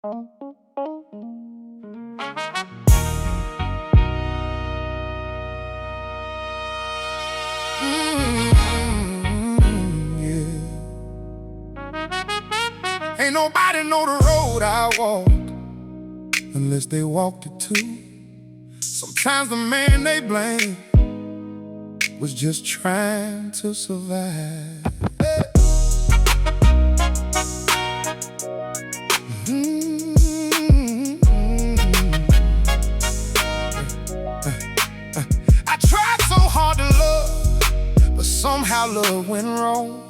Yeah. Ain't nobody know the road I walk unless they walked it too. Sometimes the man they blame was just trying to survive. I tried so hard to love, but somehow love went wrong.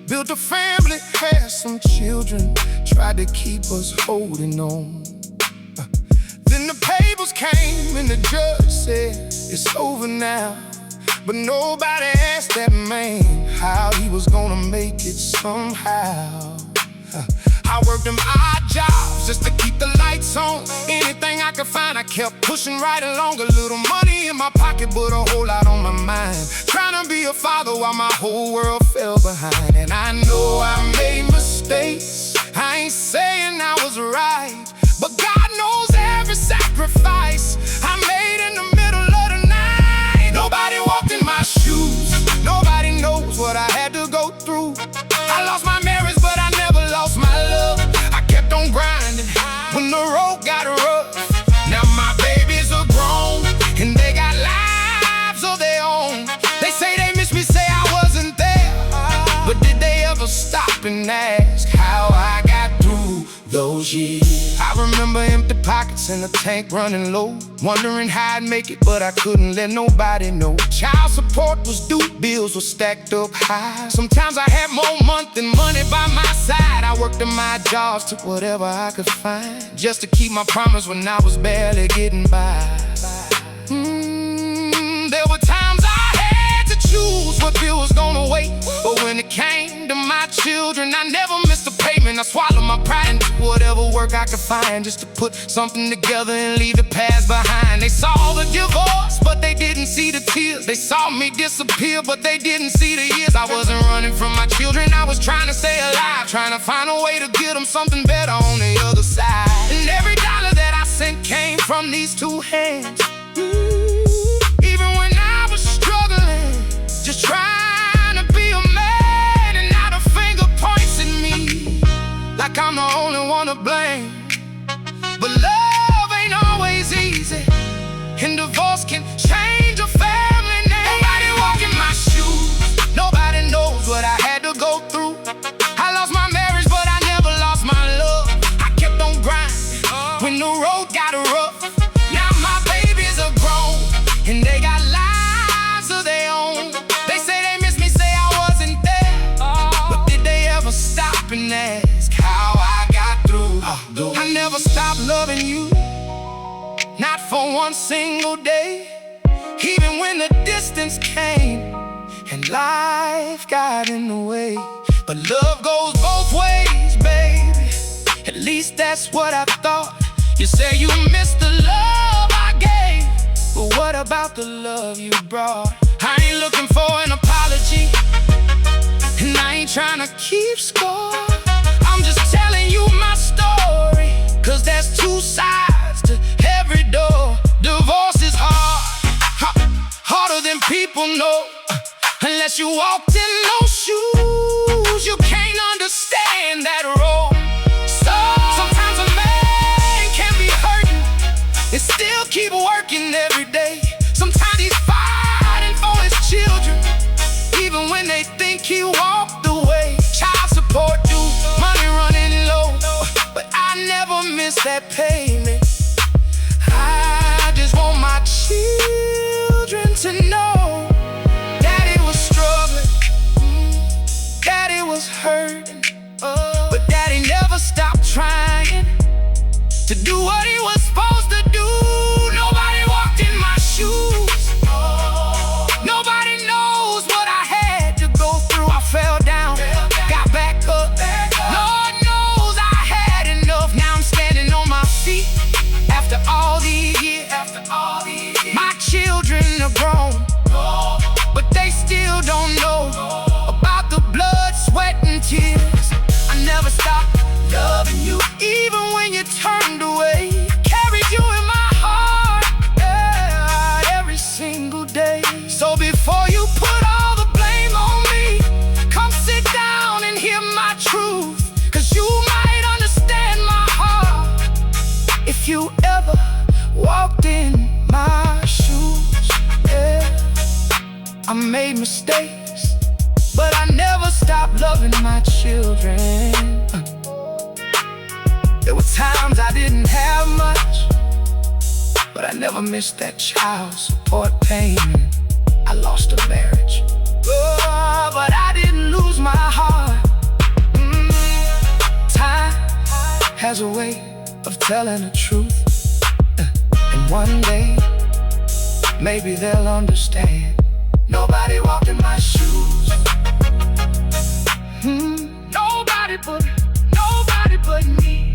Built a family, had some children, tried to keep us holding on. Then the papers came and the judge said it's over now. But nobody asked that man how he was gonna make it somehow. I worked them odd jobs just to keep the lights on. Anything I could find, I kept pushing right along. A little money in my pocket, but a whole lot on my mind. Trying to be a father while my whole world fell behind. And I know I made mistakes, I ain't saying I was right, but God knows every sacrifice I made in the middle of the night. Nobody walked in my shoes, nobody knows what I had to go through. I lost my marriage, but I never lost my love. I kept on grinding when the road got rough. Now my babies are grown and they got lives of their own. They say they miss me, say I wasn't there, but did they ever stop and ask how I got through those years? I remember empty pockets and the tank running low, wondering how I'd make it, but I couldn't let nobody know. Child support was due, bills were stacked up high. Sometimes I had more month than money by my side. I worked in my jobs, took whatever I could find, just to keep my promise when I was barely getting by. There were times I had to choose what bill was gonna wait, but when it came to my children, I never missed a payment. I swallowed my pride and took whatever work I could find, just to put something together and leave the past behind. They saw the divorce, but they didn't see the tears. They saw me disappear, but they didn't see the years. I wasn't running from my children, I was trying to stay alive, trying to find a way to get them something better on the other side. And every dollar that I sent came from these two hands. Even when I was struggling, just trying to be a man, and now the finger points at me like I'm the only one to blame. But love ain't always easy, and divorce can change a family name. Nobody walk in my shoes, nobody knows what I had to go through. I lost my marriage, but I never lost my love. I kept on grinding when the road got rough. Now my babies are grown and they got lives of their own. They say they miss me, say I wasn't there, but did they ever stop and ask how I got through? I never stopped loving you, not for one single day. Even when the distance came and life got in the way. But love goes both ways, baby, at least that's what I thought. You say you miss the love I gave, but what about the love you brought? I ain't looking for an apology, and I ain't trying to keep score. I'm just telling you my story, cause there's two sides to every door. Divorce is harder than people know. Unless you walked in those shoes, you can't understand that road. So sometimes a man can be hurting and still keep working every day. Sometimes he's fighting for his children, even when they think he walked away. Child support due, money running low, but I never miss that payment. I just want my children to know Daddy was struggling, Daddy was hurting, but Daddy never stopped trying to do what he was supposed to do. Nobody walked in my shoes, nobody knows what I had to go through. I fell down, got back up. Lord knows I had enough. Now I'm standing on my feet after all these years. My children are grown, but they still don't know about the blood, sweat, and tears. I never stopped loving you, even when you you ever walked in my shoes, yeah. I made mistakes, but I never stopped loving my children. There were times I didn't have much, but I never missed that child support payment. I lost a marriage, oh, but I didn't lose my heart. Time has a way of telling the truth, and one day, maybe they'll understand. Nobody walked in my shoes. Nobody but me.